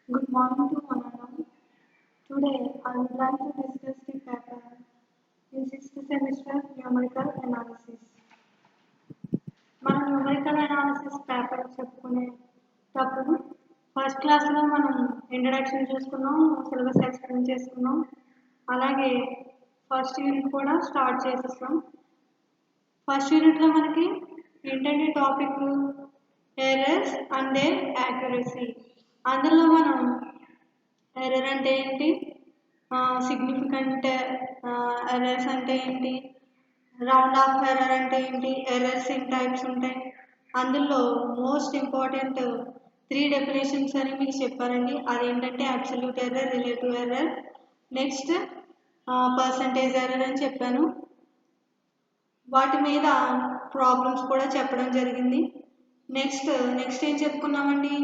Good morning to one and all. Today I would like to discuss the paper in sixth semester numerical analysis. మనం numerical analysis paper చెప్పుకునేటప్పుడు first క్లాస్లో మనం introduction చూసుకున్నాం, syllabus explain చేసుకున్నాం, అలాగే first unit కూడా start చేసేస్తాం. First యూనిట్లో మనకి ఏంటంటే topic errors and their accuracy. అందులో మనం ఎర్రర్ అంటే ఏంటి, సిగ్నిఫికెంట్ ఎర్రర్స్ అంటే ఏంటి, రౌండ్ ఆఫ్ ఎర్రర్ అంటే ఏంటి, ఎర్రర్స్ ఇన్ టైప్స్ ఉంటాయి. అందులో మోస్ట్ ఇంపార్టెంట్ 3 డెఫినేషన్స్ అని మీకు చెప్పారండి. అదేంటంటే absolute error, relative error, next percentage error అని చెప్పాను. వాటి మీద ప్రాబ్లమ్స్ కూడా చెప్పడం జరిగింది. నెక్స్ట్ ఏం చెప్పుకున్నామండి,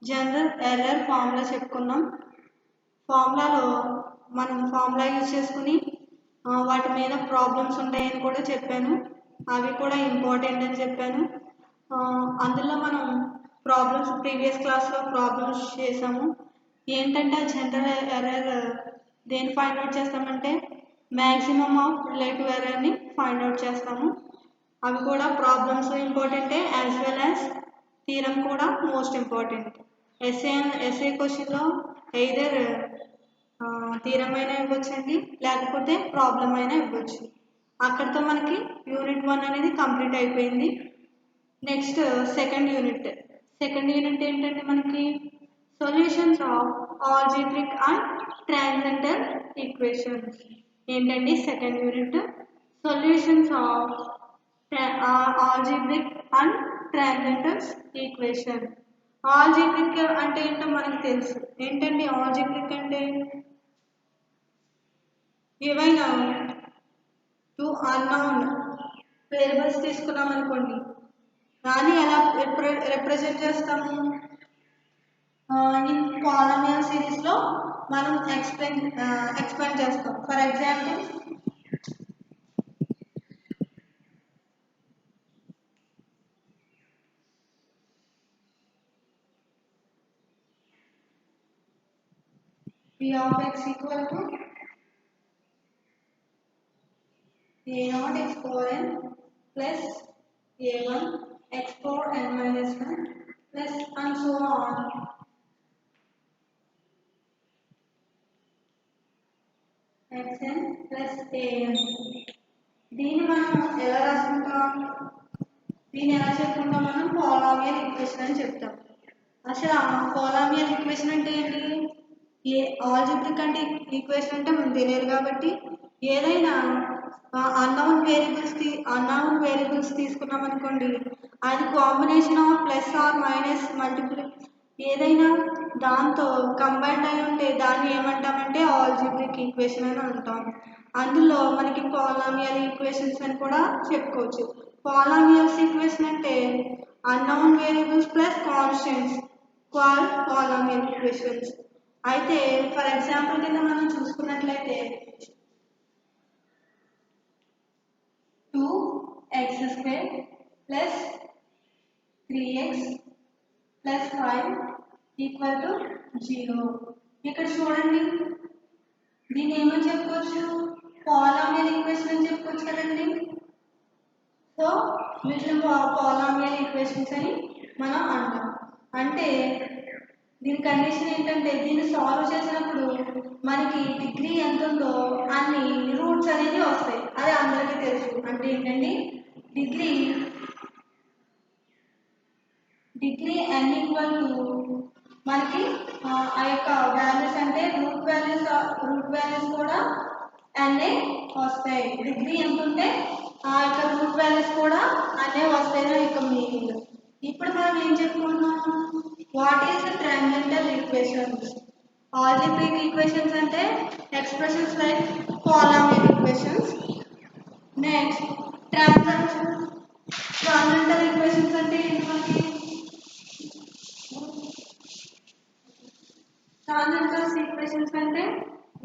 జనరల్ ఎర్రర్ ఫార్ములా చెప్పుకున్నాం. ఫార్ములాలో మనం ఫార్ములా యూజ్ చేసుకుని వాటి మీద ప్రాబ్లమ్స్ ఉంటాయని కూడా చెప్పాను. అవి కూడా ఇంపార్టెంట్ అని చెప్పాను. అందులో మనం ప్రాబ్లమ్స్ ప్రీవియస్ క్లాస్లో ప్రాబ్లమ్స్ చేసాము. ఏంటంటే జనరల్ ఎర్రర్ దేన్ని ఫైండ్ అవుట్ చేస్తామంటే మ్యాక్సిమం ఆఫ్ రిలేటివ్ ఎర్రర్ని ఫైండ్ అవుట్ చేస్తాము. అవి కూడా ప్రాబ్లమ్స్ ఇంపార్టెంటే, యాజ్ వెల్ యాజ్ థీరం కూడా మోస్ట్ ఇంపార్టెంట్. ఎస్ఏ క్వశ్చన్లో ఎయిదర్ థీరం అయినా ఇవ్వచ్చండి, లేకపోతే ప్రాబ్లం అయినా ఇవ్వచ్చు. అక్కడితో మనకి యూనిట్ 1 అనేది కంప్లీట్ అయిపోయింది. నెక్స్ట్ సెకండ్ యూనిట్ ఏంటంటే మనకి solutions of algebraic and transcendental equations. ఏంటండి second unit, solutions of algebraic and transcendental equation. Algebraic అంటే ఏంటో మనకు తెలుసు. ఏంటండి ఆల్జీబ్రిక్ అంటే, ఏవైనా 2 అన్నౌన్ వేరియబుల్స్ తీసుకున్నాం అనుకోండి, దాన్ని ఎలా రిప్రజెంట్ చేస్తాము, ఇన్ పాలినామియల్ సిరీస్లో మనం ఎక్స్పాండ్ చేస్తాం. For example p of x equal to a0 x power n plus a1 x power n minus 1 plus and so on. xn plus an. దీన్ని మనం ఎలా రాసుకుంటాం, దీన్ని ఎలా చెప్పుకుంటాం, మనం పాలినామియల్ ఈక్వేషన్ అని చెప్తాం. అసలు పాలినామియల్ ఈక్వేషన్ అంటే ఏంటి, ఆల్జీబ్రిక్ అంటే ఈక్వేషన్ అంటే మనం తెలియదు కాబట్టి ఏదైనా అన్నౌన్ వేరియబుల్స్ తీసుకున్నాం అనుకోండి, అది combination of plus or minus multiple ఏదైనా దాంతో కంబైన్డ్ అయి ఉంటే దాన్ని ఏమంటామంటే ఆల్జీబ్రిక్ ఈక్వేషన్ అని అంటాం. అందులో మనకి పాలినామియల్ ఈక్వేషన్స్ అని కూడా చెప్పుకోవచ్చు. పాలినామియల్స్ ఈక్వేషన్ అంటే unknown variables plus constants called polynomial equations. అయితే ఫర్ ఎగ్జాంపుల్ కింద మనం చూసుకున్నట్లయితే 2x square plus 3x plus 5 equal to 0. ఇక్కడ చూడండి, దీన్ని ఏమని చెప్పుకోవచ్చు, పాలినామియల్ ఈక్వేషన్ అని చెప్పుకోవచ్చు కదండి. సో వీటిని పాలినామియల్ ఈక్వేషన్స్ అని మనం అంటాం. అంటే దీని కండిషన్ ఏంటంటే దీన్ని సాల్వ్ చేసినప్పుడు మనకి డిగ్రీ ఎంత ఉందో అన్ని రూట్స్ అనేది వస్తాయి. అది అందరికీ తెలుసు. అంటే ఏంటండి, డిగ్రీ n ఈక్వల్ టు మనకి ఆ యొక్క వాల్యూస్ అంటే రూట్ వాల్యూస్ కూడా అన్నీ వస్తాయి. డిగ్రీ ఎంత ఉంటే ఆ యొక్క రూట్ వాల్యూస్ కూడా అన్నీ వస్తాయి యొక్క మీనింగ్. ఇప్పుడు మనం ఏం చెప్పుకుంటున్నాం, what is transcendental equations. Algebraic equations అంటే expressions like polynomial equations. Next transcendental equations అంటే ఏంటి, ట్రాన్సెండెంటల్ ఈక్వేషన్స్ అంటే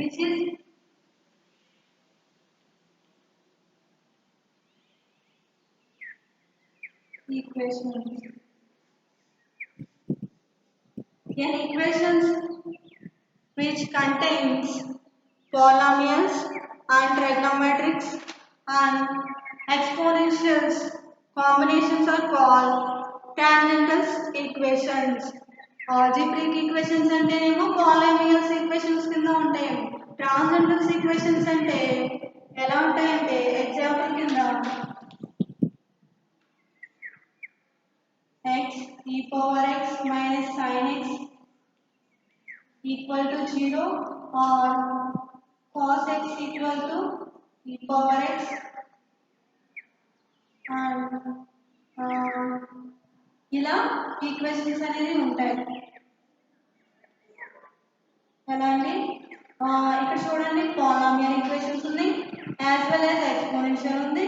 which is equations An equation which contains polynomials and trigonometrics and exponentials combinations are called tangential equations. Algebraic equations అంటే ఏమో polynomials equations కింద ఉంటాయి. Transcendental equations అంటే ఎలా ఉంటాయంటే ఎగ్జాంపుల్ కింద x e power x minus sin x equal to 0 or cos x equal to e power x and ఇలా equations అనేది ఉంటాయి. ఎలా అండి ఇక్కడ చూడండి పాలినామియల్ ఈక్వేషన్స్ ఉన్నాయి యాజ్ వెల్ యాజ్ ఎక్స్పోనెన్షియల్ ఉంది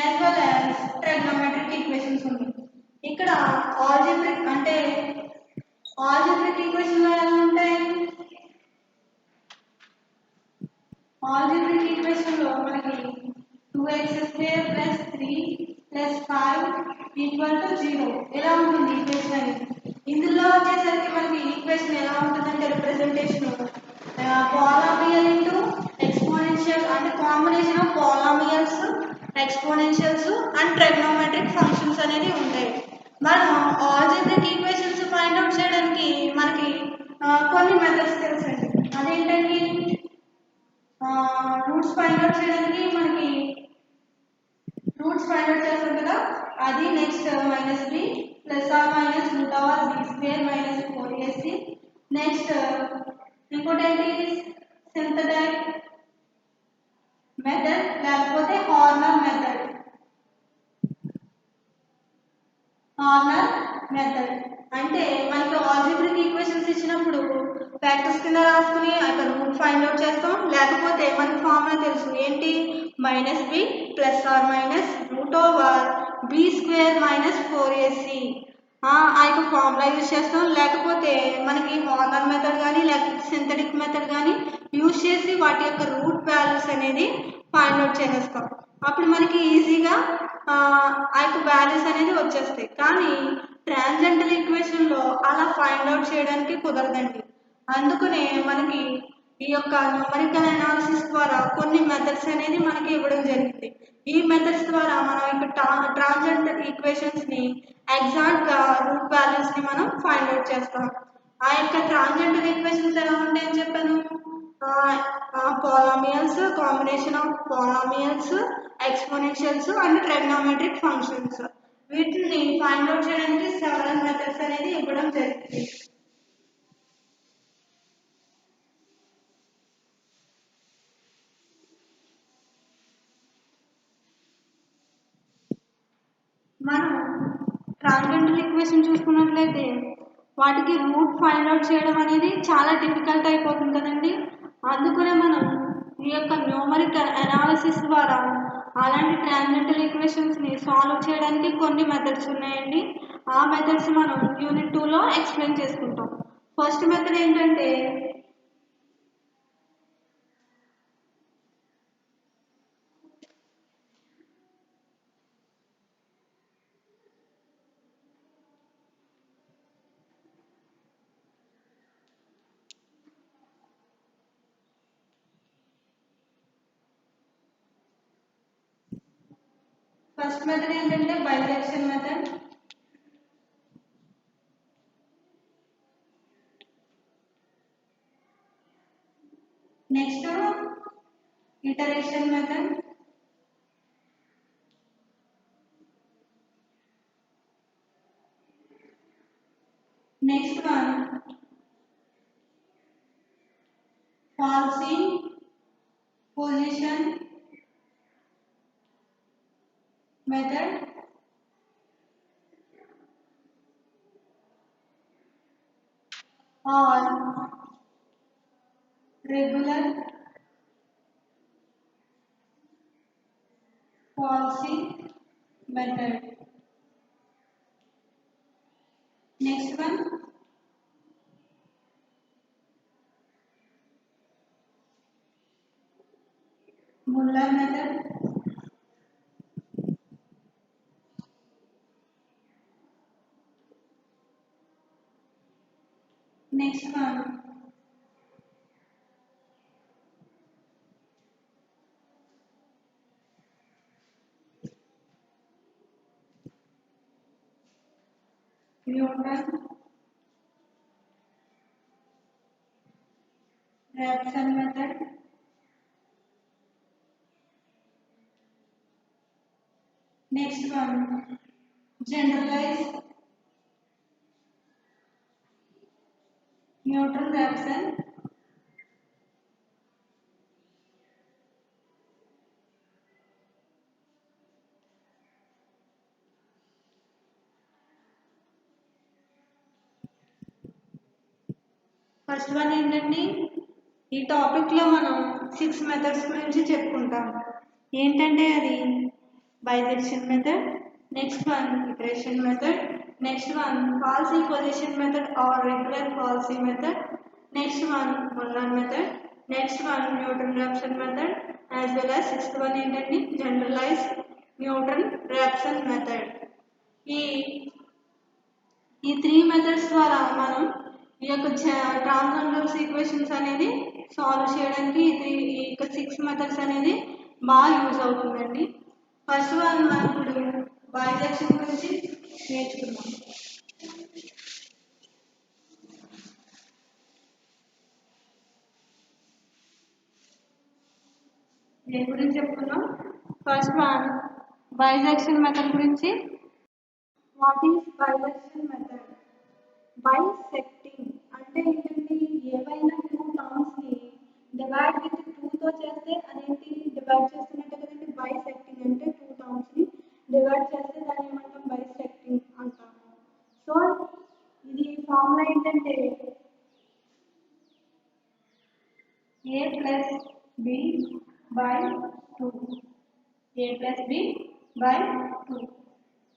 as well as trigonometric equations ఉన్నాయి. ఇక్కడ ఆల్జీబ్రిక్ అంటే ఆల్జీబ్రిక్ ఈక్వేషన్ లో ఎలా ఉంటాయి ఆల్జీబ్రిక్ ఈక్వేషన్ లో మనకి 2x² + 3 + 5 = 0 ఎలా ఉంటుంది ఈక్వేషన్ అనేది. ఇందులో వచ్చేసరికి మనకి ఈక్వేషన్ ఎలా ఉంటుందంటే రిప్రజెంటేషన్ పాలినామియల్ ఇంటూ ఎక్స్పోనెన్షియల్ అంటే combination of polynomials exponentials and trigonometric functions అనేది ఉంటాయి. మనం ఆల్జీబ్రిక్ ఈక్వేషన్స్ ఫైండ్ అవుట్ చేయడానికి మనకి కొన్ని మెథడ్స్ తెలుసండి. అదేంటండి రూట్స్ ఫైండ్ అవుట్ చేయడానికి మనకి రూట్స్ ఫైండ్ అవుట్ చేస్తాం కదా అది next -b plus or minus √b² - 4ac next ఇంకోటి ఏంటి సింథటిక్ మెథడ్ లేకపోతే హార్నర్ మెథడ్ అంటే మనకి ఆల్జీబ్రిక్ ఈక్వేషన్స్ ఇచ్చినప్పుడు ఫ్యాక్టర్స్ కింద రాసుకుని అక్కడ రూట్ ఫైండ్ అవుట్ చేస్తాం లేకపోతే మనకి ఫార్ములా తెలుసు ఏంటి -b plus or minus √b² - 4ac ఆ యొక్క ఫార్ములా యూజ్ చేస్తాం లేకపోతే మనకి హార్నర్ మెథడ్ కానీ లేకపోతే సింథటిక్ మెథడ్ కానీ యూజ్ చేసి వాటి యొక్క రూట్ వాల్యూస్ అనేది ఫైండ్ అవుట్ చేసేస్తాం. అప్పుడు మనకి ఈజీగా ఆ యొక్క వాల్యూస్ అనేది వచ్చేస్తాయి. కానీ ట్రాన్సెండెంటల్ ఈక్వేషన్ లో అలా ఫైండ్ అవుట్ చేయడానికి కుదరదండి. అందుకనే మనకి ఈ యొక్క న్యూమరికల్ అనాలిసిస్ ద్వారా కొన్ని మెథడ్స్ అనేది మనకి ఇవ్వడం జరిగింది. ఈ మెథడ్స్ ద్వారా మనం ఇక్కడ ట్రాన్సెండెంటల్ ఈక్వేషన్స్ ని ఎగ్జాక్ట్ గా రూట్ వాల్యూస్ ని మనం ఫైండ్ అవుట్ చేస్తాం. ఆ యొక్క ట్రాన్సెండెంటల్ ఈక్వేషన్స్ ఎలా ఉంటాయని చెప్పాను polynomials combination of polynomials exponentials and trigonometric functions వీటిని ఫైండ్ అవుట్ చేయడానికి సెవెరల్ మెథడ్స్ అనేది ఇవ్వడం జరిగింది. మనం ట్రాన్సెండెంటల్ ఈక్వేషన్ చూసుకున్నట్లయితే వాటికి రూట్ ఫైండ్ అవుట్ చేయడం అనేది చాలా డిఫికల్ట్ అయిపోతుంది కదండి. అందుకనే మనం ఈ యొక్క న్యూమరికల్ అనాలిసిస్ ద్వారా అలాంటి ట్రాన్సెండెంటల్ ఈక్వేషన్స్ ని సాల్వ్ చేయడానికి కొన్ని మెథడ్స్ ఉన్నాయండి. ఆ మెథడ్స్ మనం యూనిట్ 2లో ఎక్స్ప్లెయిన్ చేసుకుంటాం. ఫస్ట్ మెథడ్ ఏంటంటే bisection method. Next iteration method. Next one False position method. Or regular false method. Next one Muller method. Next one, Newton-Raphson method. Next one, generalized Newton-Raphson. First one ఏంటండి, ఈ టాపిక్లో మనం 6 methods గురించి చెప్పుకుంటాం. ఏంటంటే అది bisection method, next one iteration method, next one falsi position method or regular falsi method, next one Muller method, next one Newton-Raphson method, as well as sixth one ఏంటంటే generalized Newton-Raphson method. ఈ 3 methods ద్వారా మనం ఈ యొక్క transcendental equations అనేది solve చేయడానికి ఈ యొక్క 6 మెథడ్స్ అనేది బాగా యూజ్ అవుతుందండి. ఫస్ట్ వన్ మనం ఇప్పుడు బైజెక్షన్ గురించి నేర్చుకుందాం. దేని గురించి చెప్పుకున్నాం? ఫస్ట్ వన్ బైజెక్షన్ మెథడ్ గురించి. What is bisection method? Bisecting అంటే ఏంటంటే ఏవైనా 2 టర్మ్స్ ని డివైడ్ విత్ 2 తో చేస్తే అదేంటి డివైడ్ చేస్తున్నట్టు కదండి. బైసెక్టింగ్ అంటే 2 టర్మ్స్ ని డివైడ్ చేస్తే దాన్ని ఏమంటాం? బైసెక్టింగ్ అంటాము. సో ఇది ఫార్ములా ఏంటంటే a plus b by 2. a plus b by 2.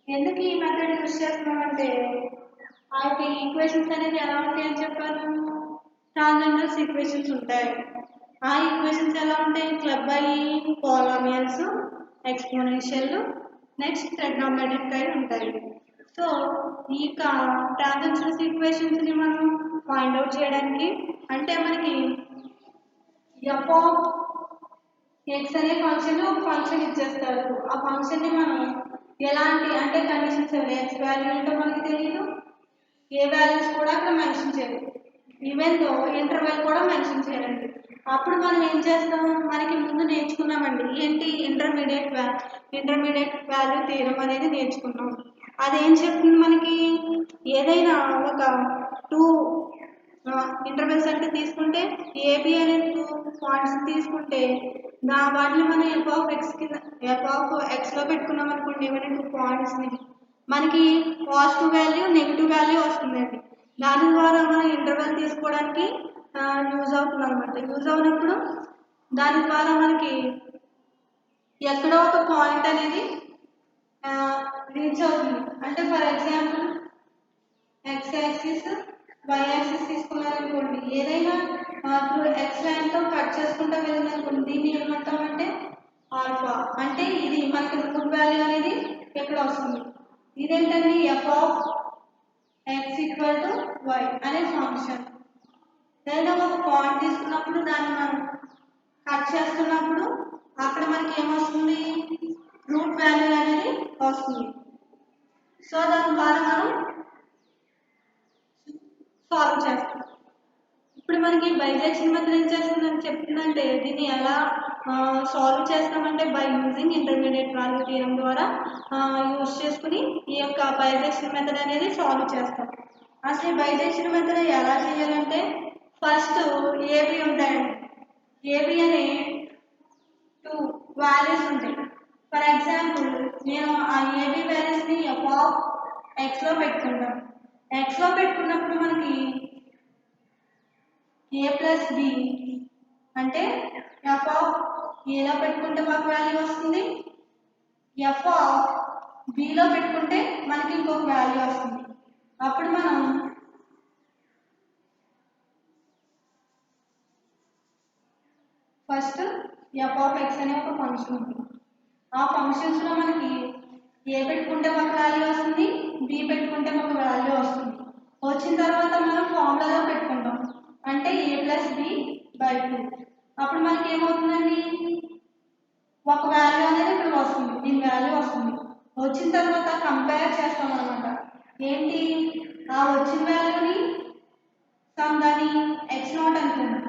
ఎందుకు ఈ మెథడ్ యూజ్ చేస్తున్నామంటే ఆ యొక్క ఈక్వేషన్స్ అనేది ఎలా ఉంటాయని చెప్పాను? ట్రాన్సెండెంటల్ ఈక్వేషన్స్ ఉంటాయి. ఆ ఈక్వేషన్స్ ఎలా ఉంటాయి? క్లబ్ అయ్యి పాలినామియల్స్, ఎక్స్పోనెన్షియల్, నెక్స్ట్ ట్రిగ్నోమెట్రిక్ అయి ఉంటాయి. సో ఈ ట్రాన్సెండెంటల్ ఈక్వేషన్స్ ని మనం ఫైండ్ అవుట్ చేయడానికి అంటే మనకి f ఆఫ్ x అనే ఫంక్షన్ ఒక ఫంక్షన్ ఇచ్చేస్తారు. ఆ ఫంక్షన్ ని మనం ఎలాంటి అంటే కండిషన్స్ x వాల్యూ ఏంటో మనకి తెలియదు, ఏ వాల్యూస్ కూడా అక్కడ మెన్షన్ చేయరు, ఈవెన్ దో ఇంటర్వెల్ కూడా మెన్షన్ చేయండి. అప్పుడు మనం ఏం చేస్తాం? మనకి ముందు నేర్చుకున్నామండి ఏంటి ఇంటర్మీడియట్ వాల్యూ థీరం అనేది నేర్చుకున్నాం. అదేం చెప్తుంది మనకి? ఏదైనా ఒక 2 ఇంటర్వెల్స్ అంటే తీసుకుంటే ఏబి అనే 2 పాయింట్స్ తీసుకుంటే వాటిని మనం f ఆఫ్ x లో పెట్టుకున్నాం అనుకోండి. ఏమైనా 2 పాయింట్స్ ని మనకి పాజిటివ్ వాల్యూ, నెగిటివ్ వాల్యూ వస్తుందండి. దాని ద్వారా మనం ఇంటర్వెల్ తీసుకోవడానికి యూజ్ అవుతుంది అనమాట. యూజ్ అవునప్పుడు దాని ద్వారా మనకి ఎక్కడో ఒక పాయింట్ అనేది రీచ్ అవుతుంది. అంటే for example x axis, y axis తీసుకున్నారనుకోండి. ఏదైనా x లైన్ తో కట్ చేసుకుంటూ వెళ్ళిందనుకోండి. దీన్ని ఏమంటామంటే ఆల్ఫా. అంటే ఇది మనకి రూట్ వాల్యూ అనేది ఎక్కడ వస్తుంది. ఇదేంటండి f of x equal to y అనే ఫంక్షన్. లేదా ఒక పాయింట్ తీసుకున్నప్పుడు దాన్ని మనం కట్ చేస్తున్నప్పుడు అక్కడ మనకి ఏమొస్తుంది? రూట్ వాల్యూ అనేది వస్తుంది. సో దాని ద్వారా మనం సాల్వ్ చేస్తాం. ఇప్పుడు మనకి బైజెక్షన్ మెథడ్ ఏం చేస్తుందని చెప్తుందంటే దీన్ని ఎలా సాల్వ్ చేస్తామంటే by using intermediate value theorem ద్వారా యూజ్ చేసుకుని ఈ యొక్క బైజెక్షన్ మెథడ్ అనేది సాల్వ్ చేస్తాం. అసలు బైజెక్షన్ మెథడ్ ఎలా చేయాలంటే ఫస్ట్ ఏబి ఉంటాయండి. ఏబి అనే 2 వాల్యూస్ ఉంటాయి. ఫర్ ఎగ్జాంపుల్ నేను ఆ ఏబి వాల్యూస్ ని f ఆఫ్ x లో పెట్టుకుంటాను. x లో పెట్టుకున్నప్పుడు మనకి a ప్లస్ b అంటే f ఆఫ్ a లో పెట్టుకుంటే మాకు వాల్యూ వస్తుంది, f ఆఫ్ b లో పెట్టుకుంటే మనకి ఇంకొక వాల్యూ వస్తుంది. అప్పుడు మనం ఫస్ట్ f ఆఫ్ x అనే ఒక ఫంక్షన్ ఉంది. ఆ ఫంక్షన్స్ లో మనకి a పెట్టుకుంటే ఒక వాల్యూ వస్తుంది, b పెట్టుకుంటే ఒక వాల్యూ వస్తుంది. వచ్చిన తర్వాత మనం ఫార్ములాలో పెట్టుకుంటాం, అంటే a+b/2. అప్పుడు మనకి ఏమవుతుందండి, ఒక వాల్యూ అనేది ఇక్కడ వస్తుంది, దీని వాల్యూ వస్తుంది. వచ్చిన తర్వాత కంపేర్ చేస్తాం అనమాట. ఏంటి, ఆ వచ్చిన వాల్యూని దాని x0 అనుకున్నాం.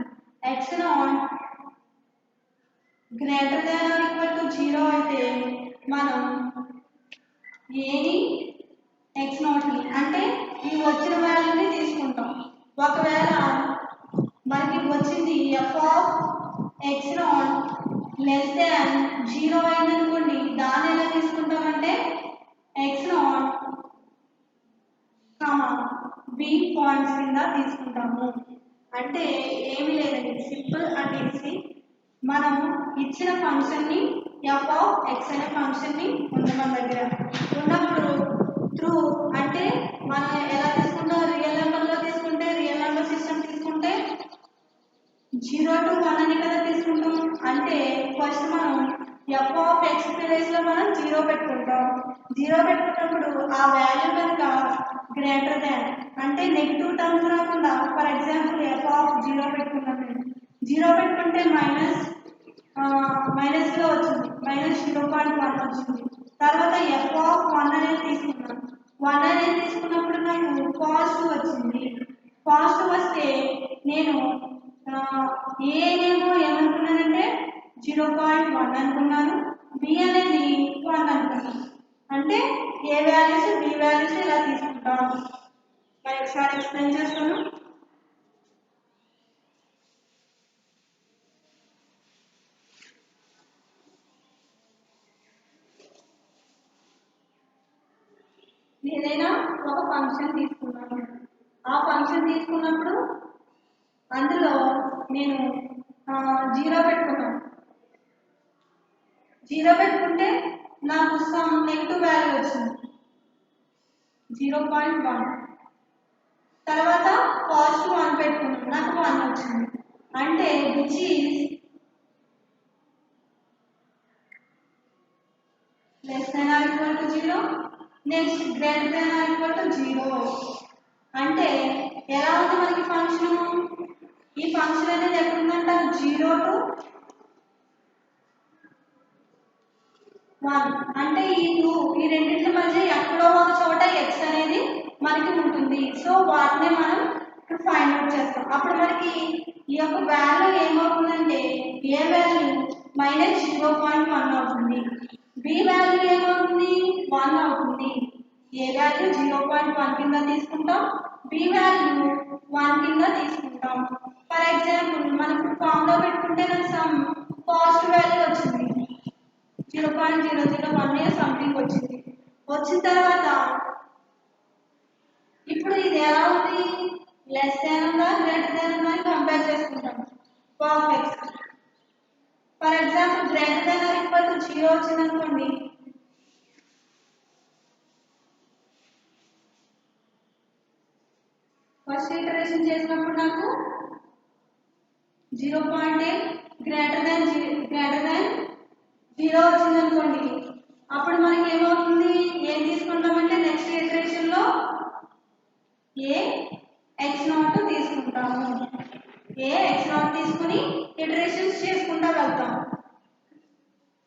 x0 greater than or equal to 0 అయితే మనం ఏని x0 ని అంటే ఈ వచ్చిన వాల్యూని తీసుకుంటాం. ఒకవేళ మనకి వచ్చింది f(x0) లెస్ దాన్ 0 అయిందనుకోండి, దాన్ని ఎలా తీసుకుంటామంటే x0 b పాయింట్స్ కింద తీసుకుంటాము. అంటే ఏమీ లేదండి, సింపుల్ అండ్ ఈజీ. మనం ఇచ్చిన ఫంక్షన్ని f(x) అనే ఫంక్షన్ని ఉంది మన దగ్గర ఉన్నప్పుడు ట్రూ అంటే మనం ఎలా తీసుకుంటాం, రియల్ నెంబర్లో తీసుకుంటే, రియల్ నెంబర్ సిస్టమ్ తీసుకుంటే 0 to 1 అని కదా తీసుకుంటాం. అంటే ఫస్ట్ మనం f(x) ప్లేస్ లో మనం 0 పెట్టుకుంటాం. 0 పెట్టుకున్నప్పుడు ఆ వాల్యూ కనుక గ్రేటర్ దాన్ అంటే నెగిటివ్ టర్మ్స్ రాకుండా, ఫర్ ఎగ్జాంపుల్ f(0) పెట్టుకున్నాం, 0 పెట్టుకుంటే మైనస్ లో వచ్చింది, -0.1 వచ్చింది. తర్వాత f(1) అనేది తీసుకున్నాం, 1 అనేది తీసుకున్నప్పుడు నాకు పాజిటివ్ వచ్చింది. పాజిటివ్ వస్తే నేను ఏమో ఏమనుకున్నానంటే 0.1 అనుకున్నాను, బి అనేది 1 అనుకున్నాను. అంటే ఏ వాల్యూస్ బి వాల్యూస్ ఇలా తీసుకుంటాం. మరి ఒకసారి ఎక్స్ప్లెయిన్ చేస్తాను. ఏదైనా ఒక ఫంక్షన్ తీసుకున్నాను, ఆ ఫంక్షన్ తీసుకున్నప్పుడు అందులో నేను 0 పెట్టుకున్నాను. 0 పెట్టుకుంటే నాకు సమ్ నెగిటివ్ వాల్యూ వచ్చింది 0.1. తర్వాత పాజిటివ్ 1 పెట్టుకున్నాను, నాకు 1 వచ్చింది. అంటే which is less than or equal to 0, next greater than or equal to 0. అంటే ఎలా ఉంది మనకి ఫంక్షన్, ఈ ఫంక్షన్ అనేది ఎక్కడుందంట 0 to 1. అంటే ఈ రెండింటి మధ్య ఎక్కడో ఒక చోట x అనేది మనకి ఉంటుంది. సో వాటిని మనం ఫైండ్ అవుట్ చేస్తాం. అప్పుడు మనకి ఈ యొక్క వాల్యూ ఏమవుతుందంటే ఏ వాల్యూ -0.1 అవుతుంది, బి వాల్యూ ఏమవుతుంది 1 అవుతుంది. ఏ వాల్యూ 0.1 కింద తీసుకుంటాం, బి వాల్యూ 1 కింద తీసుకుంటాం. ఫర్ ఎగ్జాంపుల్ మనం ఫార్ములా పెట్టుకుంటే నాకు సమ్ పాజిటివ్ వాల్యూ వచ్చింది, 0.001 సంథింగ్ వచ్చింది. వచ్చిన తర్వాత ఇప్పుడు ఇది ఎలా ఉంది, లెస్ దాన్ ఉందా గ్రేటర్ దాన్ ఉందా అని కంపేర్ చేసుకుంటాం. Perfect. For example greater than or equal to 0 వచ్చింది అనుకోండి, ఫస్ట్ ఇటరేషన్ చేసినప్పుడు నాకు 0.8 గ్రేటర్ దాన్ 0 వచ్చింది అనుకోండి, అప్పుడు మనకి ఏమవుతుంది, ఏం తీసుకుంటామంటే నెక్స్ట్ ఇటరేషన్ లో x0 తీసుకుంటాము. x0 తీసుకుని ఇటరేషన్స్ చేసుకుంటా వెళ్తాం.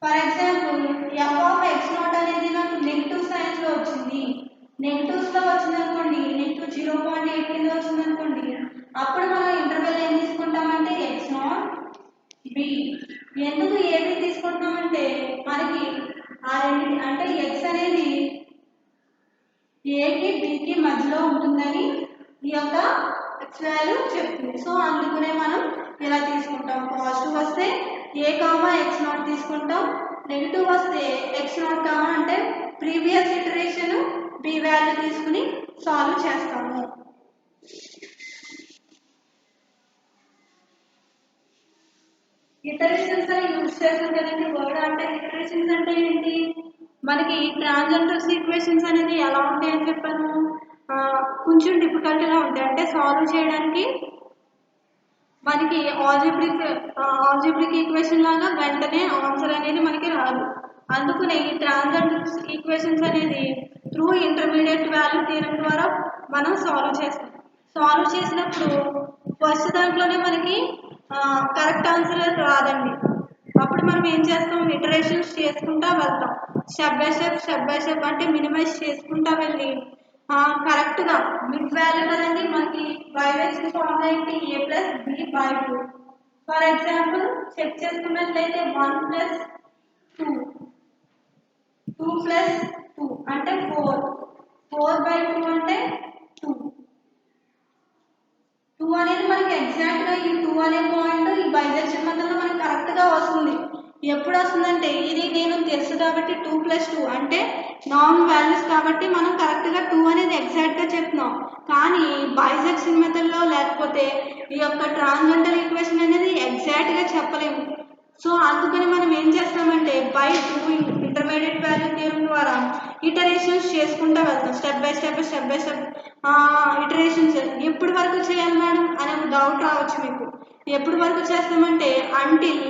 ఫర్ ఎగ్జాంపుల్ f(x0) అనేది నాకు నెగిటివ్ సైన్స్ లో వచ్చింది, నెగిటివ్స్ లో వచ్చింది అనుకోండి, -0.8 కింద వచ్చింది అనుకోండి, అప్పుడు మనం ఇంటర్వెల్ ఏం తీసుకుంటామంటే x0 b. ఎందుకు ఏబి తీసుకుంటామంటే మనకి ఆ రెండు అంటే x అనేది ఏకి బికి మధ్యలో ఉంటుందని ఈ యొక్క x వాల్యూ చెప్తుంది. సో అందుకనే మనం ఇలా తీసుకుంటాం. పాజిటివ్ వస్తే a(x0) తీసుకుంటాం, నెగిటివ్ వస్తే x0, అంటే ప్రీవియస్ ఇటరేషన్ b వాల్యూ తీసుకుని సాల్వ్ చేస్తాము. ఇటరేషన్స్ అని యూజ్ చేస్తాం కదండి వర్డ్. అంటే ఇటరేషన్స్ అంటే ఏంటి, మనకి ట్రాన్స్జెండర్స్ ఈక్వేషన్స్ అనేది ఎలా ఉంటాయని చెప్పాను, కొంచెం డిఫికల్ట్గా ఉంటాయి. అంటే సాల్వ్ చేయడానికి మనకి ఆల్జిబ్రిక్ ఈక్వేషన్ లాగా వెంటనే ఆన్సర్ అనేది మనకి రాదు. అందుకనే ఈ ట్రాన్స్జెండర్స్ ఈక్వేషన్స్ అనేది త్రూ ఇంటర్మీడియట్ వాల్యూ థియరం ద్వారా మనం సాల్వ్ చేస్తాం. సాల్వ్ చేసినప్పుడు ఫస్ట్ దాంట్లోనే మనకి కరెక్ట్ ఆన్సర్ రాదండి. అప్పుడు మనం ఏం చేస్తాం, ఇటరేషన్స్ చేసుకుంటా వెళ్తాం. స్టెప్ బై స్టెప్ అంటే మినిమైజ్ చేసుకుంటా వెళ్ళి కరెక్ట్గా మిడ్ వాల్యూ కదండి మనకి బైవేక్షన్ ఫార్ములా ఏంటి, a+b/2. ఫర్ ఎగ్జాంపుల్ చెక్ చేసుకున్నట్లయితే 1+2 2+2 అంటే 4 4/2 అంటే 2 అనేది మనకి ఎగ్జాక్ట్గా ఈ 2 అనే పాయింట్ ఈ బైజెక్షన్ మెథడ్లో మనకి కరెక్ట్గా వస్తుంది. ఎప్పుడు వస్తుందంటే ఇది నేను తెలుసు కాబట్టి 2+2 అంటే నాన్ వాల్యూస్ కాబట్టి మనం కరెక్ట్గా 2 అనేది ఎగ్జాక్ట్గా చెప్తున్నాం. కానీ బైజెక్షన్ మెథడ్లో లేకపోతే ఈ యొక్క ట్రాన్సెండెంటల్ ఈక్వేషన్ అనేది ఎగ్జాక్ట్గా చెప్పలేము. సో అందుకని మనం ఏం చేస్తామంటే by through intermediate value theorem ద్వారా ఇటరేషన్స్ చేసుకుంటూ వెళ్తాం. స్టెప్ బై స్టెప్ ఇటరేషన్స్ ఎప్పటి వరకు చేయాలి మేడం అనే డౌట్ రావచ్చు మీకు. ఎప్పటి వరకు చేస్తామంటే అంటిల్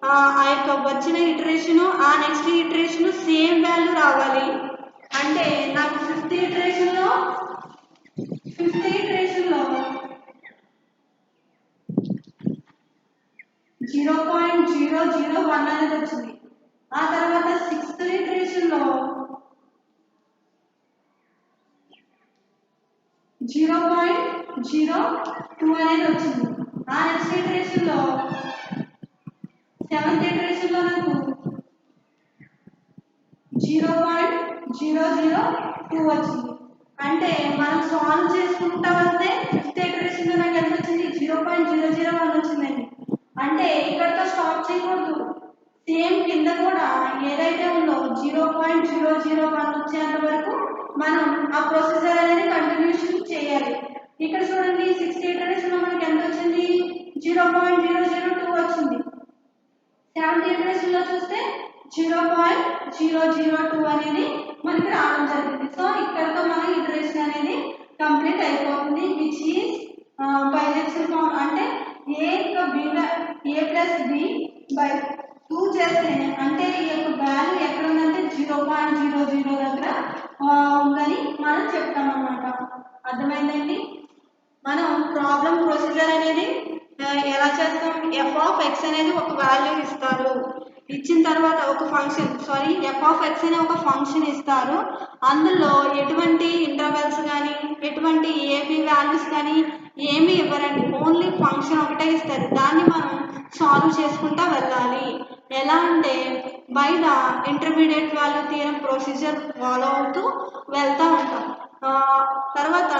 ఆ యొక్క వచ్చిన ఇటరేషను ఆ నెక్స్ట్ ఇటరేషను సేమ్ వాల్యూ రావాలి. అంటే నాకు ఫిఫ్త్ ఇటరేషన్లో 0.001 అనేది వచ్చింది. ఆ తర్వాత సిక్స్త్ ఇటరేషన్లో 0.02 అనేది వచ్చింది. ఆ నెక్స్ట్ ఇటరేషన్లో సెవెంత్ ఇటరేషన్లో నాకు 0.002 వచ్చింది. అంటే మనం సాల్వ్ చేసుకుంటా వెళ్తే ఫిఫ్త్ ఇటరేషన్లో నాకు ఎంత వచ్చింది, 0.001 వచ్చిందండి. అంటే ఇక్కడతో స్టాప్ చేయకూడదు. సేమ్ కింద కూడా ఏదైతే ఉందో 0.001 వచ్చేంత వరకు మనం ఆ ప్రొసీజర్ అనేది కంటిన్యూషన్ చేయాలి. ఇక్కడ చూడండి సిక్స్త్ ఇటరేషన్లో మనకి ఎంత వచ్చింది, 0.002 వచ్చింది. సెవెంత్ ఇటరేషన్లో చూస్తే 0.002 అనేది మనకి రావడం జరిగింది. సో ఇక్కడతో మన ఇటరేషన్ అనేది కంప్లీట్ అయిపోతుంది. విచ్ ఈస్ బైజెక్షన్ ఫార్మ్ అంటే a+b/2 చేస్తే అంటే ఈ యొక్క వాల్యూ ఎక్కడ ఉందంటే 0.00 దగ్గర ఉందని మనం చెప్తాం అన్నమాట. అర్థమైందండి. మనం ప్రాబ్లం ప్రొసీజర్ అనేది ఎలా చేస్తాం, f(x) అనేది ఒక వాల్యూ ఇస్తారు. ఇచ్చిన తర్వాత ఒక ఫంక్షన్ f(x) అనే ఒక ఫంక్షన్ ఇస్తారు. అందులో ఎటువంటి ఇంటర్వెల్స్ కానీ ఎటువంటి ఏబి వాల్యూస్ కానీ ఏమీ ఇవ్వరండి. ఓన్లీ ఫంక్షన్ ఒకటే ఇస్తారు. దాన్ని మనం సాల్వ్ చేసుకుంటా వెళ్ళాలి. ఎలా అంటే by the intermediate value theorem procedure follow అవుతూ వెళ్తూ ఉంటాం. తర్వాత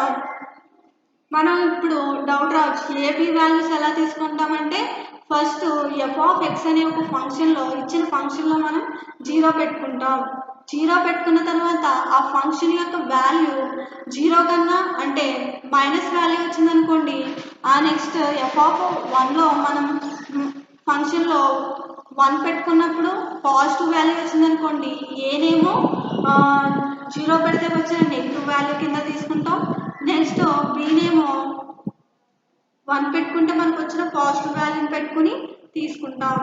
మనం ఇప్పుడు డౌట్ రావచ్చు, ఏబి వాల్యూస్ ఎలా తీసుకుంటామంటే ఫస్ట్ f(x) అనే ఒక ఫంక్షన్లో ఇచ్చిన ఫంక్షన్లో మనం 0 పెట్టుకుంటాం. 0 పెట్టుకున్న తర్వాత ఆ ఫంక్షన్ యొక్క వాల్యూ 0 కన్నా అంటే మైనస్ వాల్యూ వచ్చిందనుకోండి, ఆ నెక్స్ట్ f(1)లో మనం ఫంక్షన్లో 1 పెట్టుకున్నప్పుడు పాజిటివ్ వాల్యూ వచ్చిందనుకోండి, ఏనేమో 0 పెడితే వచ్చిన నెగిటివ్ వాల్యూ కింద తీసుకుంటాం. నెక్స్ట్ బీనేమో 1 పెట్టుకుంటే మనకు వచ్చిన పాజిటివ్ వాల్యూని పెట్టుకుని తీసుకుంటాం.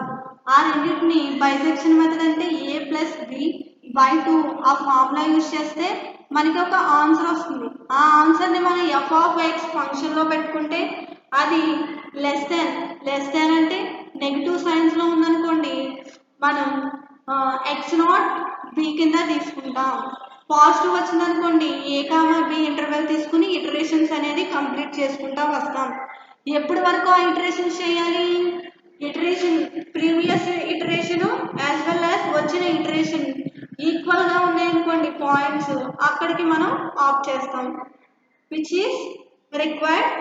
ఆ రెండింటిని బైసెక్షన్ మెథడ్ అంటే a+b/2 ఆ ఫార్ములా యూజ్ చేస్తే మనకి ఒక ఆన్సర్ వస్తుంది. ఆ ఆన్సర్ని మనం f(x) ఫంక్షన్లో పెట్టుకుంటే అది లెస్ దెన్ అంటే నెగిటివ్ సైన్స్లో ఉందనుకోండి, మనం x0b కింద తీసుకుంటాం. పాజిటివ్ వచ్చిందనుకోండి a,b ఇంటర్వెల్ తీసుకుని ఇటరేషన్స్ అనేది కంప్లీట్ చేసుకుంటా వస్తాం. ఎప్పటి వరకు ఆ ఇటరేషన్స్ చేయాలి, iteration previous iteration as well as వచ్చిన ఇటరేషన్ ఈక్వల్గా ఉన్నాయనుకోండి పాయింట్స్, అక్కడికి మనం ఆఫ్ చేస్తాం. Which is required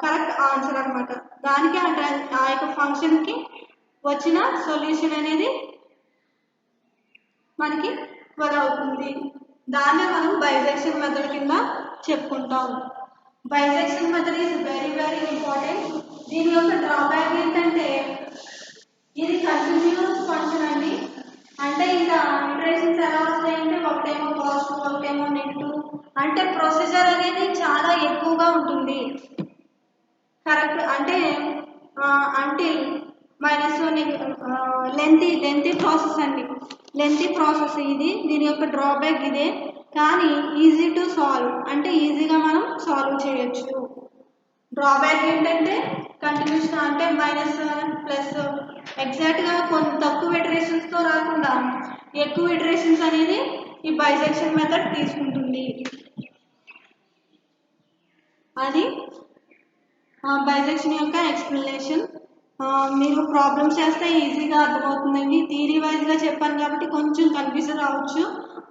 correct answer అనమాట. దానికి ఆ యొక్క ఫంక్షన్కి వచ్చిన సొల్యూషన్ అనేది మనకి అవుతుంది. దాన్నే మనం బైసెక్షన్ మెథడ్ కింద చెప్పుకుంటాం. Bisection method is very very important. దీని యొక్క డ్రాబ్యాక్ ఏంటంటే ఇది కంటిన్యూస్ ఫంక్షన్ అండి. అంటే ఇంకా ఇటరేషన్స్ ఎలా వస్తాయంటే ఒకటేమో పాజిటివ్ ఒకటేమో నెగిటివ్, అంటే ప్రొసీజర్ అనేది చాలా ఎక్కువగా ఉంటుంది. కరెక్ట్ అంటే అంటిల్ మైనస్ లెంతీ ప్రాసెస్ అండి. లెంతీ ప్రాసెస్ ఇది. దీని యొక్క డ్రాబ్యాక్ ఇదే. కానీ ఈజీ టు సాల్వ్ అంటే ఈజీగా మనం సాల్వ్ చేయొచ్చు. డ్రాబ్యాక్ ఏంటంటే కంటిన్యూషన్ అంటే మైనస్ ప్లస్ ఎగ్జాక్ట్గా కొంత తక్కువ ఇటరేషన్స్తో రాకుండా ఎక్కువ ఇటరేషన్స్ అనేది ఈ బైసెక్షన్ మెథడ్ తీసుకుంటుంది. అది బైసెక్షన్ యొక్క ఎక్స్ప్లెనేషన్. మీరు ప్రాబ్లమ్స్ చేస్తే ఈజీగా అర్థమవుతుందండి. థియరీ వైజ్గా చెప్పాను కాబట్టి కొంచెం కన్ఫ్యూజన్ రావచ్చు.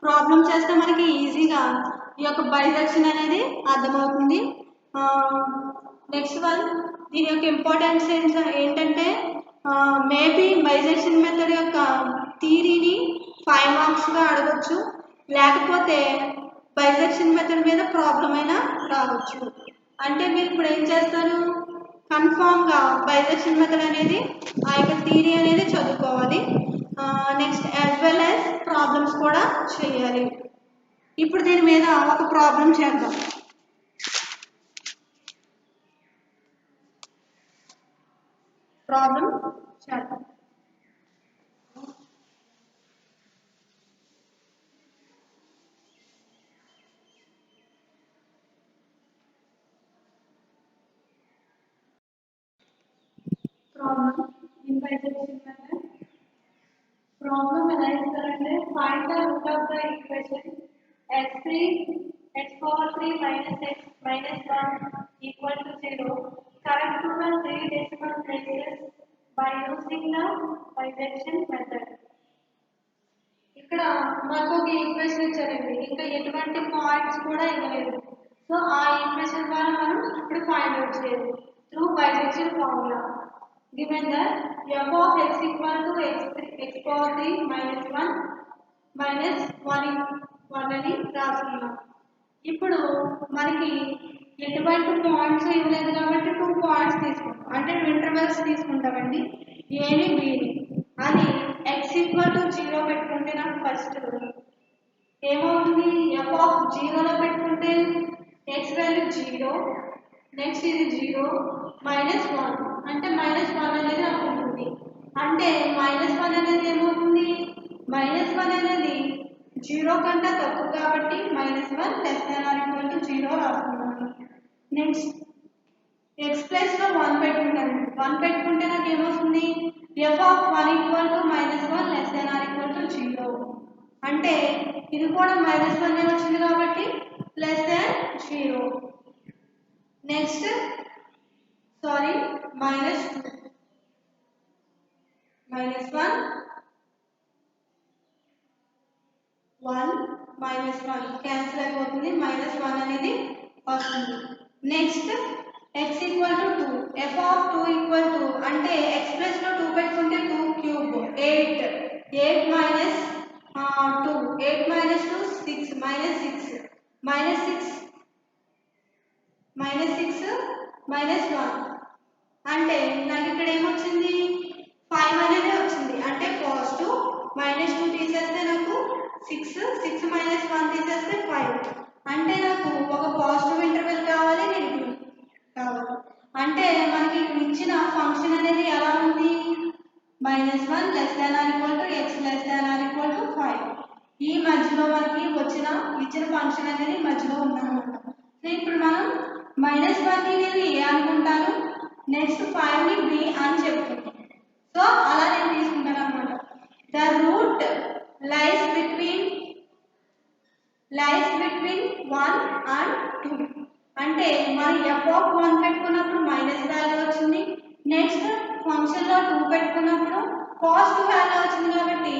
ప్రాబ్లమ్స్ చేస్తే మనకి ఈజీగా ఈ యొక్క బైసెక్షన్ అనేది అర్థమవుతుంది. నెక్స్ట్ వన్, దీని యొక్క ఇంపార్టెన్స్ ఏంటంటే మేబీ బైసెక్షన్ మెథడ్ యొక్క థియరీని 5 మార్క్స్గా అడగచ్చు, లేకపోతే బైసెక్షన్ మెథడ్ మీద ప్రాబ్లం అయినా రావచ్చు. అంటే మీరు ఇప్పుడు ఏం చేస్తారు, కన్ఫామ్గా బైసెక్షన్ మెథడ్ అనేది ఆ యొక్క థియరీ అనేది చదువుకోవాలి. Next as well as problems కూడా చేయాలి. ఇప్పుడు దీని మీద ఒక ప్రాబ్లం చేద్దాం. ప్రాబ్లం చేద్దాం. Problem in bisection method. Problem ఎలా ఇస్తారంటే find the root of the equation x3 x power 3 minus x minus 1 equal to 0. Correct to the 3 decimal places by using the bisection method. ఇక్కడ మనకు ఒక equation ఇచ్చారండి, ఇంకా ఎటువంటి points కూడా ఇవ్వలేదు. సో ఆ ఈక్వేషన్ ద్వారా మనం ఇప్పుడు ఫైండ్ అవుట్ చేయాలి through bisection formula. Given that f of x equal to x power 3 minus 1 minus 1 అని రాసుకున్నాం. ఇప్పుడు మనకి ఎటువంటి పాయింట్స్ ఇవ్వలేదు కాబట్టి 2 పాయింట్స్ తీసుకుంటాం, అంటే 2 ఇంటర్వెల్స్ తీసుకుంటామండి, ఏని బిని. అది x ఈక్వల్ టు 0 పెట్టుకుంటే నాకు ఫస్ట్ ఏమవుతుంది, f ఆఫ్ 0లో పెట్టుకుంటే x వాల్యూ 0, నెక్స్ట్ ఇది 0 మైనస్ 1 అంటే మైనస్ 1 అనేది నాకు ఉంటుంది. అంటే మైనస్ 1 అనేది ఏమవుతుంది, మైనస్ 1 అనేది 0 కంటే తక్కువ కాబట్టి minus 1 less than or equal to 0 రాసుకున్నాను. నెక్స్ట్ ఎక్స్ ప్లస్లో 1 పెట్టుకుంటాను. 1 పెట్టుకుంటే నాకు ఏమవుతుంది, f of 1 equal to minus 1 less than or equal to 0. అంటే ఇది కూడా మైనస్ 1 వచ్చింది కాబట్టి less than 0. Next sorry minus 2 minus 1 1 minus 1 cancel అయిపోతుంది, minus 1 అనేది వస్తుంది. Next x equal to 2, f of 2 equal to అంటే x plus లో 2 పెట్టుకుంటే 2 cube 8 minus 2 8 minus 2 6 minus 6 minus 6 minus 6 minus 1 అంటే నాకు ఇక్కడ ఏమొచ్చింది, 5 అనేది వచ్చింది. అంటే పాజిటివ్ మైనస్ 2 తీసేస్తే నాకు 6 మైనస్ 1 తీసేస్తే 5. అంటే నాకు ఒక పాజిటివ్ ఇంటర్వెల్ కావాలి, నెగిటివ్ కావాలి. అంటే మనకి ఇచ్చిన ఫంక్షన్ అనేది ఎలా ఉంది, -1 less than or equal to x less than or equal to 5. ఈ మధ్యలో మనకి ఇచ్చిన ఫంక్షన్ అనేది మధ్యలో ఉందన్నమాట. సో ఇప్పుడు మనం -1 ని నేను a అనుకుంటాను, నెక్స్ట్ 5 ని b అని చెప్తాను. సో అలా నేను తీసుకుంటాను అన్నమాట. The route lies between 1 and 2. అంటే మనం f ఆఫ్ 1 పెట్టుకున్నప్పుడు మైనస్ వాల్యూ వచ్చింది, నెక్స్ట్ ఫంక్షన్ లో 2 పెట్టుకున్నప్పుడు పాజిటివ్ వాల్యూ వచ్చింది కాబట్టి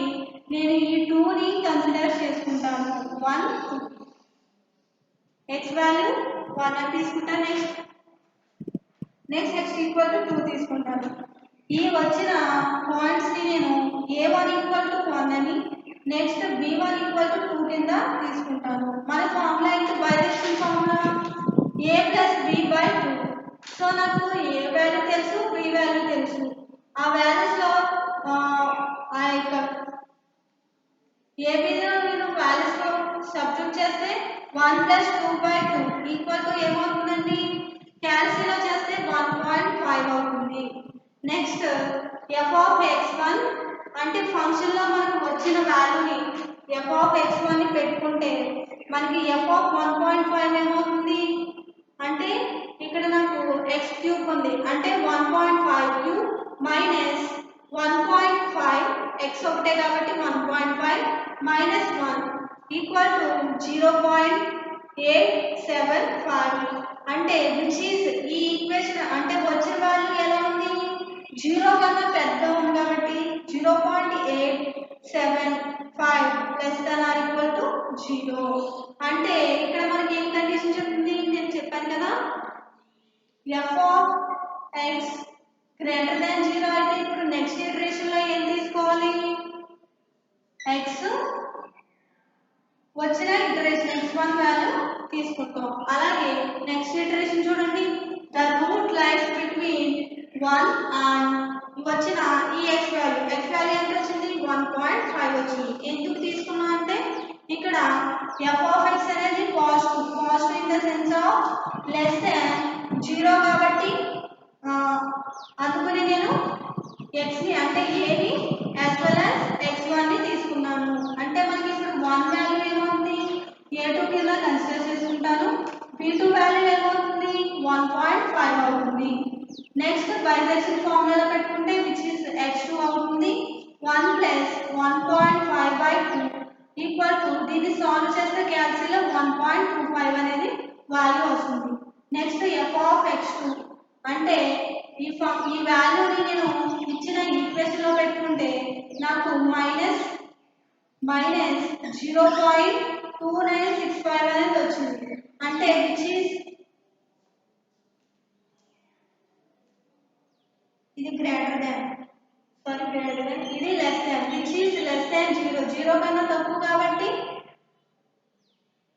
నేను ఈ 2 ని కన్సిడర్ చేసుకుంటాను. 1 2 x వాల్యూ 1 అని తీసుకుంటాను. నెక్స్ట్ x ఈక్వల్ టు 2 తీసుకుంటాను. ఈ వచ్చిన పాయింట్స్ ని నేను a1 ఈక్వల్ టు 1 అని, నెక్స్ట్ b1 ఈక్వల్ టు 2 కింద తీసుకుంటాను. మన ఫార్ములా ఏంటి, bisection formula a plus b by 2. So నాకు a వాల్యూ తెలుసు, b వాల్యూ తెలుసు. ఆ వాల్యూస్ లో ఆ యొక్క a b లో నేను వాల్యూస్ లో సబ్స్టిట్యూట్ చేస్తే 1 ప్లస్ 2 బై 2 ఈక్వల్ టు ఏమవుతుందండి, క్యాల్సిలో చేస్తే 1.5 అవుతుంది. నెక్స్ట్ f ఆఫ్ x1 అంటే ఫంక్షన్ లో మనకు వచ్చిన వాల్యూని f ఆఫ్ x1 ని పెట్టుకుంటే మనకి f ఆఫ్ 1.5 ఏమవుతుంది అంటే ఇక్కడ నాకు x క్యూబ్ ఉంది అంటే 1.5 క్యూబ్ మైనస్ 1.5 x ఒకటే కాబట్టి 1.5 మైనస్ 1 ఈక్వల్ టు 0.875 అంటే విచ్ ఈస్ ఈ ఈక్వేషన్ అంటే వచ్చిన వాల్యూ ఎలా ఉంది 0 కన్నా పెద్ద ఉంది కాబట్టి 0.875 less than or equal to 0 అంటే ఇక్కడ మనకి ఏం కండిషన్ చెప్తుంది నేను చెప్పాను కదా f of x greater than 0 అయితే ఇప్పుడు నెక్స్ట్ ఇటరేషన్ లో ఏం తీసుకోవాలి x వచ్చిన ఇటరేషన్ x1 వాల్యూ తీసుకుంటాం అలాగే నెక్స్ట్ ఇటరేషన్ చూడండి the route lies between 1 and వచ్చిన ఈ x వాల్యూ ఎంత వచ్చింది 1.5 వచ్చింది ఎందుకు తీసుకున్నాం అంటే ఇక్కడ f ఆఫ్ x అనేది positive in the sense of less than 0 కాబట్టి అందుకని నేను x ని అంటే a ని as well as x1 ని తీసుకున్నాను అంటే మనకి ఇప్పుడు 1 వాల్యూ ఏమవుతుంది a2 కింద కన్సిడర్ చేసుకుంటాను b2 వాల్యూ ఏమవుతుంది 1.5 అవుతుంది నెక్స్ట్ బైజెక్షన్ ఫార్ములా పెట్టుకుంటే విచ్ ఇస్ x2 అవుతుంది 1 ప్లస్ 1.5/2 ఈక్వల్ టు దీన్ని సాల్వ్ చేస్తే క్యాల్సిలో 1.25 అనేది వాల్యూ వస్తుంది నెక్స్ట్ f ఆఫ్ x2 అంటే ఈ వాల్యూని నేను ఇచ్చిన ఈక్వేషన్ లో పెట్టుకుంటే నాకు మైనస్ 0.2965 అనేది వచ్చింది అంటే విచ్ ఈస్ ఇది గ్రేటర్ దాన్ ఇది less than which is less than 0 కన్నా తక్కువ కాబట్టి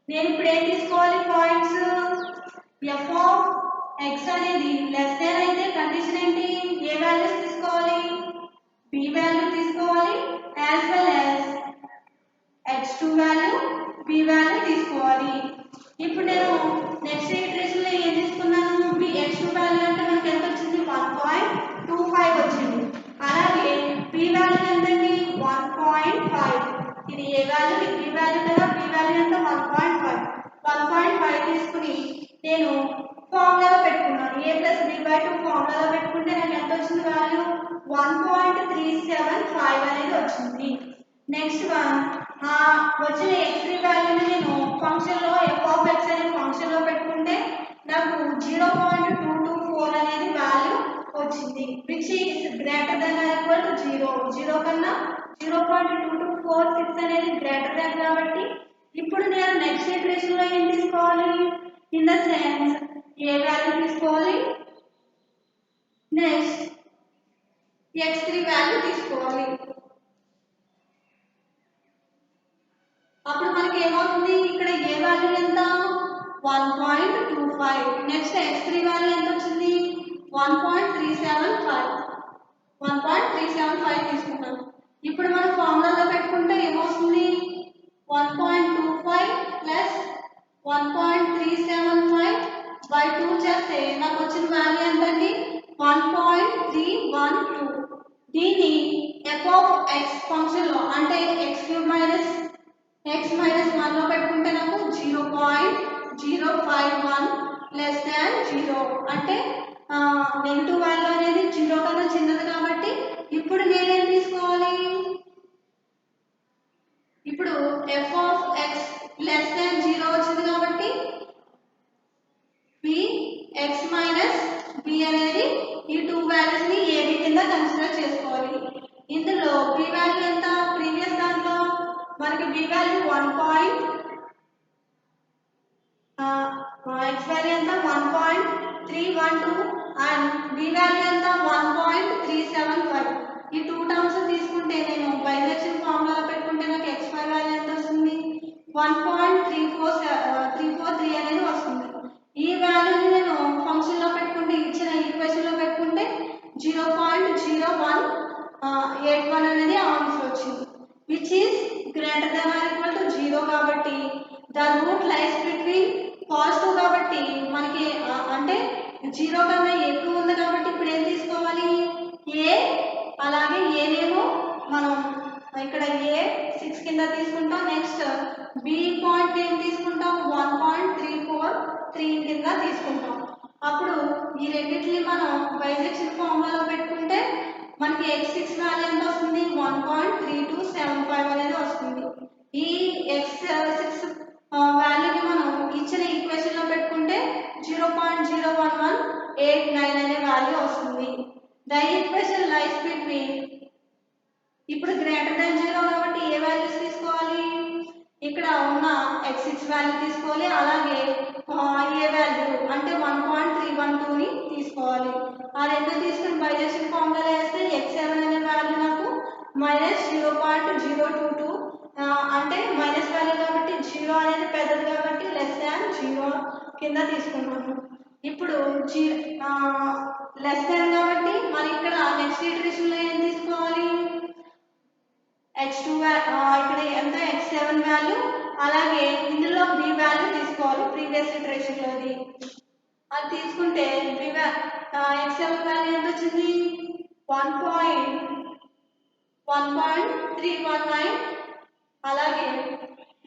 నేను ఇప్పుడు ఏం తీసుకోవాలి పాయింట్స్ f ఆఫ్ x అనేది లెస్ దాన్ అయితే కండిషన్ ఏంటి ఏ వాల్యూస్ తీసుకోవాలి b వాల్యూ తీసుకోవాలి as well as x2 value b value తీసుకోవాలి ఇప్పుడు నేను నెక్స్ట్ ఇటరేషన్ లో ఏం తీసుకున్నాను x2 వాల్యూ అంటే మనకి ఎంత వచ్చింది 1.25 వచ్చింది అలాగే b వాల్యూ ఎంతండి 1.5 ఇది ఏ వాల్యూ ఇది b వాల్యూ కదా b వాల్యూ ఎంత 1.5 తీసుకుని నేను ఫార్ములాలో పెట్టుకున్నాను a ప్లస్ b/2 ఫార్ములాలో పెట్టుకుంటే నాకు ఎంత వచ్చింది వాల్యూ 1.375 అనేది వచ్చింది నెక్స్ట్ వన్ వచ్చిన x3 వాల్యూని నేను ఫంక్షన్లో f ఆఫ్ x అనే ఫంక్షన్లో పెట్టుకుంటే నాకు 0.224 అనేది వాల్యూ వచ్చింది which is greater than or equal to 0 కన్నా 0.2246 అనేది గ్రేటర్ దాన్ కాబట్టి ఇప్పుడు నేను నెక్స్ట్ ఇటరేషన్ లో ఏం తీసుకోవాలి in the sense A value తీసుకోవాలి నెక్స్ట్ x3 వాల్యూ తీసుకోవాలి అప్పుడు మనకి ఏమవుతుంది ఇక్కడ ఏ వాల్యూ ఎంత 1.25 నెక్స్ట్ x3 వాల్యూ ఎంత వచ్చింది 1.375 తీసుకుంటాం ఇప్పుడు మనం ఫార్ములాలో పెట్టుకుంటే ఏమవుతుంది 1.25 ప్లస్ 1.375/2 చేస్తే నాకు వచ్చిన వాల్యూ ఎంతండి 1.312 దీన్ని f ఆఫ్ x ఫంక్షన్ లో అంటే x3 మైనస్ x మైనస్ 1 లో పెట్టుకుంటే నాకు 0.051 లెస్ దాన్ 0 అంటే నెగటివ్ వాల్యూ అనేది 0 కన్నా చిన్నది కాబట్టి ఇప్పుడు నేనేం తీసుకోవాలి ఇప్పుడు f of x less than 0 వచ్చింది కాబట్టి b x మైనస్ b అనేది ఈ టూ వాల్యూస్ ని ab కింద కన్సిడర్ చేసుకోవాలి ఇందులో b వాల్యూ ఎంత ప్రీవియస్ దాంట్లో మనకి b వాల్యూ 1. x వాల్యూ ఎంత 1.312 అండ్ b వాల్యూ ఎంత 1.375 ఈ టూ టర్మ్స్ తీసుకుంటే నేను బైజెక్షన్ ఫార్ములా పెట్టుకుంటే నాకు x5 వాల్యూ ఎంత వస్తుంది 1.343 అనేది వస్తుంది ఈ వాల్యూని నేను ఫంక్షన్ లో పెట్టుకుంటే ఇచ్చిన ఈక్వేషన్ లో పెట్టుకుంటే 0.0181 అనేది ఆన్సర్ వచ్చింది which is greater than or equal to 0 కాబట్టి the root lies between positive కాబట్టి మనకి అంటే 0 కన్నా ఎక్కువ ఉంది కాబట్టి ఇప్పుడు ఏం తీసుకోవాలి a అలాగే a నేమో మనం ఇక్కడ ఏ 6 కింద తీసుకుంటాం. నెక్స్ట్ బి పాయింట్ ఏం తీసుకుంటాం 1.343 కింద తీసుకుంటాం. అప్పుడు ఈ రెండింటిని మనం బైజెక్షన్ ఫార్ములాలో పెట్టుకుంటే మనకి x6 వాల్యూ ఎంత వస్తుంది 1.3275 అనేది వస్తుంది. ఈ x6 వాల్యూని మనం ఇచ్చిన ఈక్వేషన్ లో పెట్టుకుంటే 0.01189 అనే వాల్యూ వస్తుంది. ద ఈక్వేషన్ లైస్ బిట్వీన్ ఇప్పుడు గ్రేటర్ దాన్ 0 కాబట్టి ఏ వాల్యూస్ తీసుకోవాలి ఇక్కడ ఉన్న x6 వాల్యూ తీసుకోవాలి. అలాగే ఏ వాల్యూ అంటే 1.312 ని తీసుకోవాలి. ఆ రెండు తీసుకుని బైజెక్షన్ ఫార్ములా వేస్తే x7 అనే వాల్యూ నాకు -0.022 అంటే మైనస్ వాల్యూ కాబట్టి 0 అనేది పెద్దది కాబట్టి లెస్ దాన్ 0 కింద తీసుకున్నాను. ఇప్పుడు లెస్ దాన్ కాబట్టి మరి ఇక్కడ నెక్స్ట్ ఇటరేషన్ లో ఏం తీసుకోవాలి x2 ఇక్కడ ఎంత x7 వాల్యూ అలాగే ఇందులో b వాల్యూ తీసుకోవాలి ప్రీవియస్ ఇటరేషన్ లోది. అది తీసుకుంటే x7 వాల్యూ ఎంత వచ్చింది 1.319 అలాగే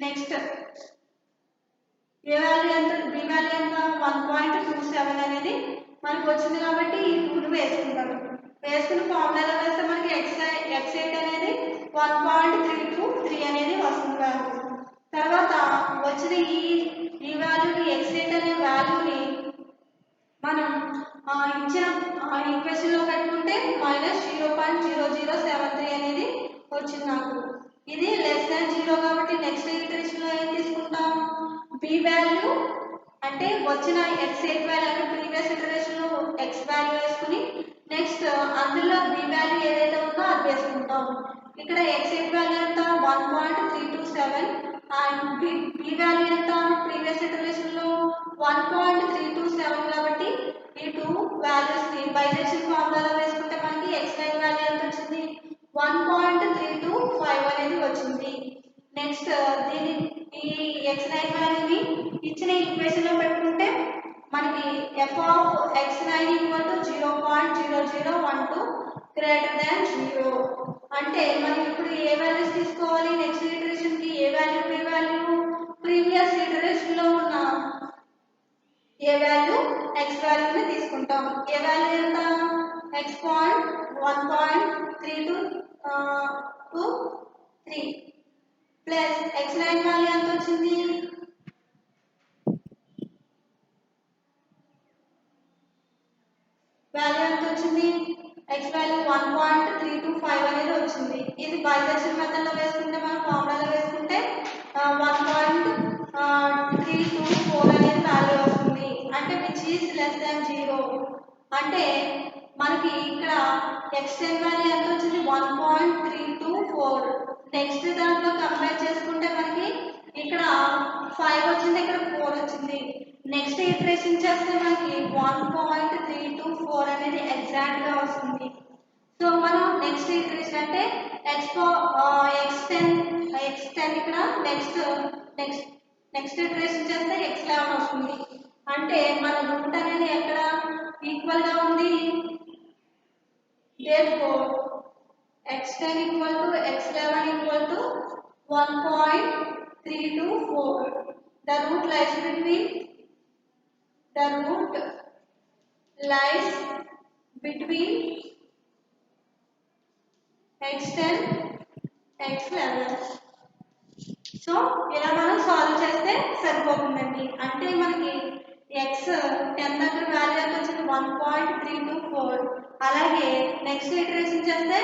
నెక్స్ట్ ఏ వాల్యూ ఎంత b వాల్యూ ఎంత 1.27 అనేది మనకు వచ్చింది కాబట్టి ఈ 2 వేసుకుంటారు. వేసుకుని ఫార్ములాలో వేస్తే మనకి x8 అనేది 1.323 అనేది వస్తుంది. తర్వాత వచ్చిన ఈ వాల్యూని x8 అనే వాల్యూని మనం ఇచ్చిన ఈక్వేషన్ లో పెట్టుకుంటే -0.0073 అనేది వచ్చింది నాకు. ఇది లెస్ దాన్ 0 కాబట్టి నెక్స్ట్ ఇటరేషన్ లో ఏం తీసుకుంటాం b వాల్యూ అంటే వచ్చిన x8 వాల్యూ అంటే ప్రీవియస్ ఇటరేషన్ లో x వాల్యూ వేసుకుని నెక్స్ట్ అందులో b వాల్యూ ఏదైతే ఉందో అది వేసుకుంటాం. ఇక్కడ x8 వాల్యూ ఎంత 1.327 అండ్ b వాల్యూ ఎంత ప్రీవియస్ ఇటరేషన్ లో 1.327 కాబట్టి ఈ 2 వాల్యూస్ ని బైజెక్షన్ ఫార్ములాలో వేసుకుంటే మనకి x9 వాల్యూ ఎంత వచ్చింది 1.325 అనేది వచ్చింది. నెక్స్ట్ దీని ఈ x9 వాల్యూని ఇచ్చిన ఈక్వేషన్ లో పెట్టుకుంటే మనకి f of x9 0.0012 greater than 0 అంటే మనం ఇప్పుడు ఏ వాల్యూస్ తీసుకోవాలి నెక్స్ట్ ఇటరేషన్ కి a value b value previous iteration లో ఉన్న ఏ వాల్యూ x వాల్యూని తీసుకుంటాం. ఏ వాల్యూ ఎంత x 1.323 ప్లస్ x9 వాల్యూ ఎంత వచ్చింది వాల్యూ ఎంత వచ్చింది x వాల్యూ 1.325 అనేది వచ్చింది. ఇది బైజెక్షన్ మెథడ్ లో వేసుకుంటే మనం ఫార్ములాలో వేసుకుంటే 1.324 అనేది వాల్యూ వస్తుంది. అంటే విచ్ ఈస్ లెస్ దాన్ 0 అంటే మనకి ఇక్కడ x10 వాల్యూ ఎంత వచ్చింది 1.324. నెక్స్ట్ దాంట్లో కంపేర్ చేసుకుంటే మనకి ఇక్కడ 5 వచ్చింది ఇక్కడ 4 వచ్చింది. నెక్స్ట్ ఇటరేషన్ చేస్తే మనకి 1.324 అనేది ఎగ్జాక్ట్ గా వస్తుంది. సో మనం నెక్స్ట్ ఇటరేషన్ అంటే x10 ఇక్కడ నెక్స్ట్ ఇటరేషన్ చేస్తే x11 వస్తుంది. అంటే మన రూట్ అనేది ఎక్కడ ఈక్వల్ గా ఉంది therefore x10 equal to x11 equal to 1.324. The root lies between x10 x11. So ఇలా మనం సాల్వ్ చేస్తే సరిపోతుందండి. అంటే మనకి x10 దగ్గర వాల్యూ ఎంత వచ్చింది 1.324 అలాగే నెక్స్ట్ ఇటరేషన్ చేస్తే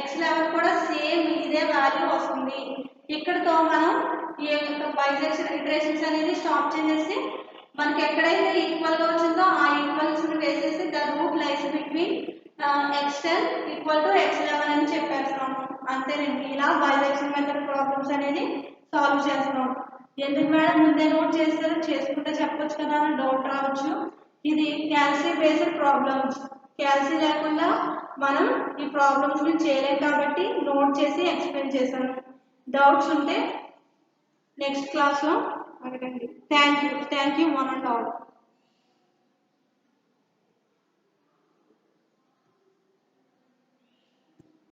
x11 కూడా సేమ్ ఇదే వాల్యూ వస్తుంది. ఇక్కడతో మనం ఈ బైజెక్షన్ ఇటరేషన్స్ అనేది స్టాప్ చేసేసి మనకి ఎక్కడైతే ఈక్వల్ గా వచ్చిందో ఆ ఈక్వల్స్ ని వేసేసి the route lies between x10 equal to x11 అని చెప్పేస్తాం. అంతేనండి. ఇలా బైజెక్షన్ మెథడ్ ప్రాబ్లమ్స్ అనేది సాల్వ్ చేస్తాం. ఎందుకు మేడం ముందే నోట్ చేస్తారు చేసుకుంటే చెప్పొచ్చు కదా అని డౌట్ రావచ్చు. ఇది క్యాల్సీ బేస్డ్ ప్రాబ్లమ్స్. క్యాల్సీ లేకుండా మనం ఈ ప్రాబ్లమ్స్ ని చేయలేం కాబట్టి నోట్ చేసి ఎక్స్ప్లెయిన్ చేశాను. డౌట్స్ ఉంటే నెక్స్ట్ క్లాస్లో అడగండి. Thank you one and all.